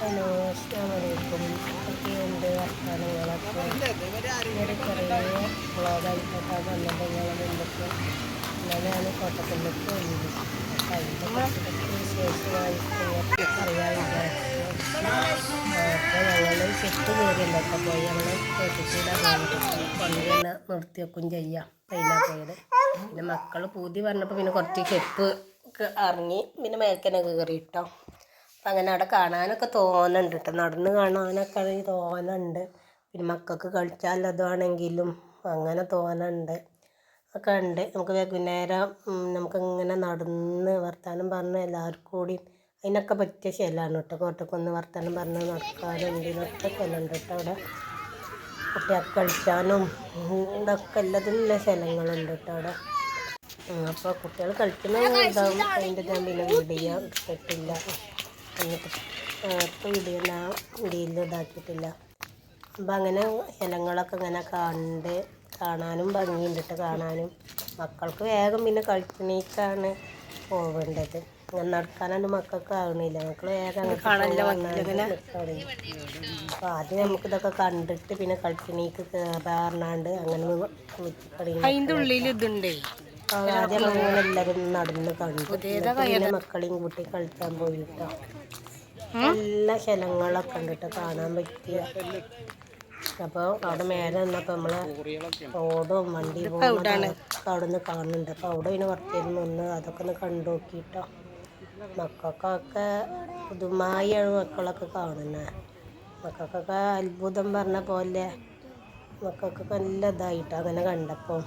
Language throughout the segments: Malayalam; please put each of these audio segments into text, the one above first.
ഹലോ, അസ്സലാമലൈക്കും. എന്തൊക്കെയുണ്ട് വർത്തമാനങ്ങളൊക്കെ? ഒരു ചെറിയ വ്ളോഗായിട്ടൊക്കെ വന്നത് നിങ്ങളെ മുമ്പൊക്കെ ഇന്നലെയാണ് കോട്ടക്കുള്ളക്ക് വന്നത്. അപ്പം അതിൻ്റെ കുറച്ച് വിശേഷമായിട്ട് അറിയാൻ വിചാരിച്ചു. അപ്പോൾ ഞങ്ങൾ ചെക്ക് കയറിയല്ലോ. അപ്പോൾ പോയി ഞങ്ങൾ കേട്ടിട്ടില്ല വണ്ടി തന്നെ നിർത്തി വെക്കും ചെയ്യാം. അതിലാണ് പോയത്. പിന്നെ മക്കൾ പൂതി പറഞ്ഞപ്പോൾ പിന്നെ കുറച്ച് ചെപ്പ് ഇറങ്ങി പിന്നെ മേൽക്കനെ കയറിയിട്ടോ. അപ്പം അങ്ങനെ അവിടെ കാണാനൊക്കെ തോന്നുന്നുണ്ട് കേട്ടോ. നടന്ന് കാണാനൊക്കെ തോന്നുന്നുണ്ട്. പിന്നെ മക്കൾക്ക് കളിച്ചാലതാണെങ്കിലും അങ്ങനെ തോന്നുന്നുണ്ട് ഒക്കെ ഉണ്ട്. നമുക്ക് വൈകുന്നേരം നമുക്കിങ്ങനെ നടന്ന് വർത്താനം പറഞ്ഞ് എല്ലാവർക്കും കൂടി അതിനൊക്കെ പറ്റിയ സ്ഥലമാണ് കേട്ടോ. കോട്ടക്കൊന്ന് വർത്താനം പറഞ്ഞ് നടക്കാനും ഇതിനൊക്കെ സ്ഥലമുണ്ട് കേട്ടോ. അവിടെ കുട്ടികൾക്ക് കളിച്ചാനും ഇതൊക്കെ എല്ലാത്തിനുള്ള സ്ഥലങ്ങളുണ്ട് കേട്ടോ അവിടെ. അപ്പോൾ കുട്ടികൾ കളിക്കുന്ന ഇതാവും. അതിൻ്റെ ഞാൻ പിന്നെ വീഡിയോ എടുത്തിട്ടില്ല. ഇപ്പോൾ വീഡിയോയിൽ ഇതാക്കിയിട്ടില്ല. അപ്പം അങ്ങനെ സ്ഥലങ്ങളൊക്കെ ഇങ്ങനെ കാണാനും ഭംഗിയുണ്ട് കേട്ടോ. കാണാനും മക്കൾക്ക് വേഗം പിന്നെ കളിക്കണേക്കാണ് പോവേണ്ടത്. അങ്ങനെ നടക്കാനൊന്നും മക്കൾക്ക് ആകണില്ല. മക്കൾ വേഗം അപ്പോൾ ആദ്യം നമുക്കിതൊക്കെ കണ്ടിട്ട് പിന്നെ കളിക്കണേക്ക് കയറാറുണ്ട്. അങ്ങനെ ആദ്യം അങ്ങനെ എല്ലാവരും നടന്ന് കണ്ടു. പിന്നെ മക്കളെയും കൂട്ടി കളിക്കാൻ പോയിട്ടോ. എല്ലാ സ്ഥലങ്ങളൊക്കെ ഉണ്ട് കേട്ടോ കാണാൻ പറ്റിയ. അപ്പോൾ അവിടെ മേലെ നിന്നപ്പോൾ നമ്മളെ റോഡും വണ്ടി പോകുന്നതൊക്കെ അവിടെ നിന്ന് കാണുന്നുണ്ട്. അപ്പോൾ അവിടെ പിന്നെ കുറച്ച് നേരം നിന്ന് അതൊക്കെ ഒന്ന് കണ്ടു നോക്കിയിട്ടോ. മക്കൾക്കൊക്കെ പുതുമായാണ് മക്കളൊക്കെ കാണുന്നത്. മക്കൾക്കൊക്കെ അത്ഭുതം പറഞ്ഞ പോലെ മക്കൾക്കൊക്കെ നല്ല ഇതായിട്ടോ അങ്ങനെ കണ്ടപ്പോൾ.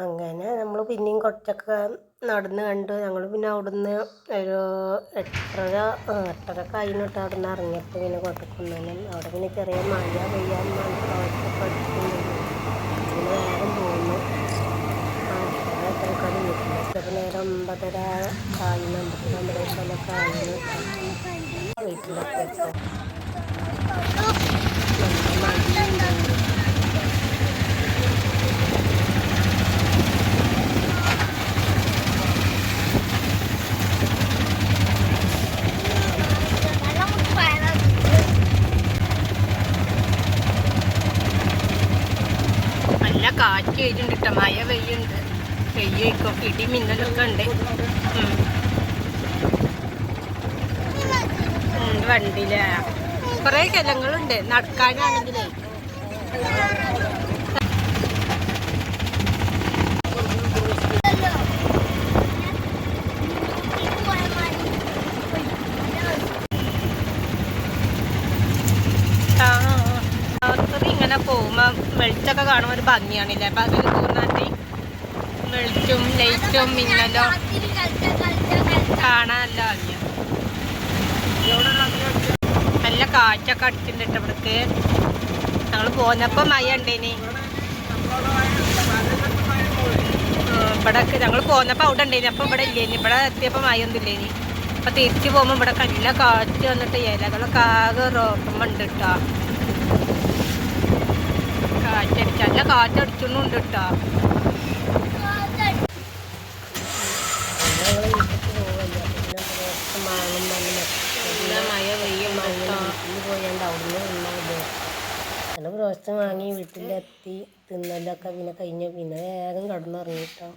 അങ്ങനെ നമ്മൾ പിന്നെയും കുറച്ചൊക്കെ നടന്ന് കണ്ടു. ഞങ്ങൾ പിന്നെ അവിടുന്ന് ഒരു 8:30 കഴിഞ്ഞിട്ട് അവിടെ നിന്ന് ഇറങ്ങിയപ്പോൾ പിന്നെ കോട്ടക്കുന്നാനും അവിടെ പിന്നെ ചെറിയ മഴ പെയ്യാൻ പഠിക്കുന്നുണ്ട്. പിന്നെ വേഗം പോകുന്നു. എത്രക്കാണ് വീട്ടിലെത്തിയപ്പോൾ നേരം 9:30 ആയിരുന്നു. 9:30 ആയിരുന്നു വീട്ടിലെത്തിയപ്പോൾ. നല്ല കാറ്റ് കഴിഞ്ഞിട്ട് കേട്ടോ. മഴ പെയ്യുണ്ട്. പെയ്യിക്കും ഇടി മിന്നലൊക്കെ ഉണ്ട്. വണ്ടിയില് കുറേ സ്ഥലങ്ങളുണ്ട് നടക്കാനാണെങ്കിലേ. ഇങ്ങനെ പോകുമ്പോ വെളിച്ചൊക്കെ കാണുമ്പോൾ ഒരു ഭംഗിയാണില്ലേ. അപ്പൊ അതിൽ തോന്നാട്ടി വെളിച്ചും ലൈറ്റും മിന്നലും കാണാൻ നല്ല ഭംഗിയാണ്. നല്ല കാറ്റൊക്കെ അടിച്ചിട്ടുണ്ട് ഇവിടേക്ക്. ഞങ്ങൾ പോന്നപ്പോൾ മഴ ഉണ്ടേനി. ഇവിടെ ഞങ്ങൾ പോന്നപ്പോൾ അവിടെ ഉണ്ടേനി. അപ്പം ഇവിടെ ഇല്ലേനി. ഇവിടെ എത്തിയപ്പോൾ മഴയൊന്നും ഇല്ലേനി. അപ്പം തിരിച്ച് പോകുമ്പോൾ ഇവിടെ നല്ല കാറ്റ് വന്നിട്ട് ഇലകളൊക്കെ ആകെ റോട്ടുമ്പുണ്ട് കേട്ടോ. കാറ്റടിച്ച് നല്ല കാറ്റടിച്ചൊന്നുണ്ട് കേട്ടോ. മഴ പെയ്യും പോയാണ്ട് അവിടുന്ന് തിന്നത്. നല്ല പ്രോത്സാഹം വാങ്ങി വീട്ടിലെത്തി തിന്നലൊക്കെ പിന്നെ കഴിഞ്ഞു. പിന്നെ വേഗം കിടന്നുറങ്ങിട്ടോ.